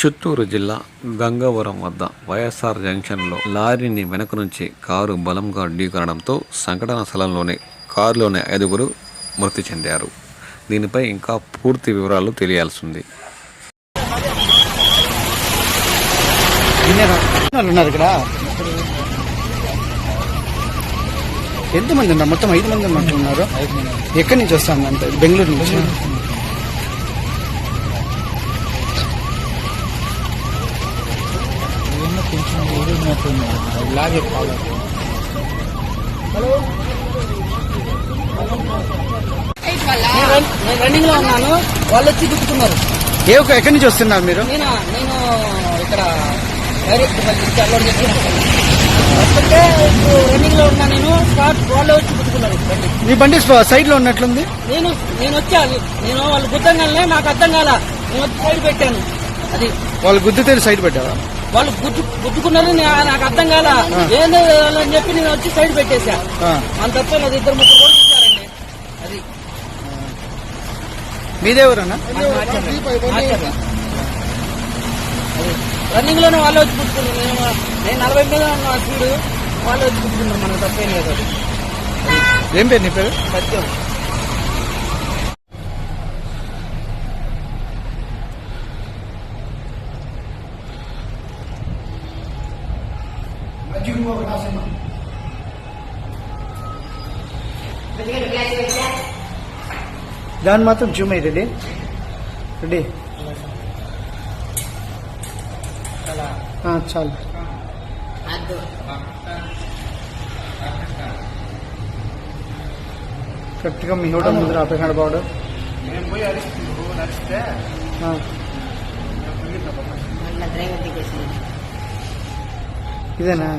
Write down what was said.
చిత్తూరు జిల్లా గంగవరం వద్ద వైఎస్ఆర్ జంక్షన్లో లారీని వెనక నుంచి కారు బలంగా ఢీకొనడంతో సంఘటన స్థలంలోనే కారులోని 5 మృతి చెందారు. దీనిపై ఇంకా పూర్తి వివరాలు తెలియాల్సింది. ఎంతమంది ఉన్నారు? మొత్తం 5 మంది ఉన్నట్టున్నారు. ఎక్కడి నుంచి వస్తాను అంటే బెంగళూరు నుంచి. రన్నింగ్ లో ఉన్నాను, వాళ్ళు వచ్చి గుర్తుకున్నారు. ఎక్కడి నుంచి వస్తున్నారు మీరు? నేను ఇక్కడ డైరెక్ట్ వస్తుంటే రన్నింగ్ లో ఉన్నా. నేను స్పాట్ వాళ్ళు వచ్చి గుర్తుకున్నారు. మీ బండి సైడ్ లో ఉన్నట్లుంది. నేను వచ్చాను. వాళ్ళు గుర్తంగానే నాకు అర్థం కాల. నేను వచ్చి సైడ్ పెట్టాను. అది వాళ్ళు గుద్దితే సైడ్ పెట్టావా? వాళ్ళు గుర్తుకున్నారు, నాకు అర్థం కాల. ఏందో అని చెప్పి నేను వచ్చి సైడ్ పెట్టేశా. మన తప్ప అది 2-3 కూడా చూసారండి. అది మీదేవరన్నా? రన్నింగ్ లోనే వాళ్ళు వచ్చి గుర్తుకున్నారు. నేను 40 మీద ఉన్న స్పీడ్, వాళ్ళు వచ్చి గుర్తుకున్నారు. మనకు తప్పేం లేదు. ఏం పేరు నీ పేరు? సత్యం. దాన్ని మాత్రం జూమ్ అయ్యి రెడీ చాలు. కరెక్ట్గా మీ హోటల్ ముందు ఆపేసాడు బాడు. ఇదేనా?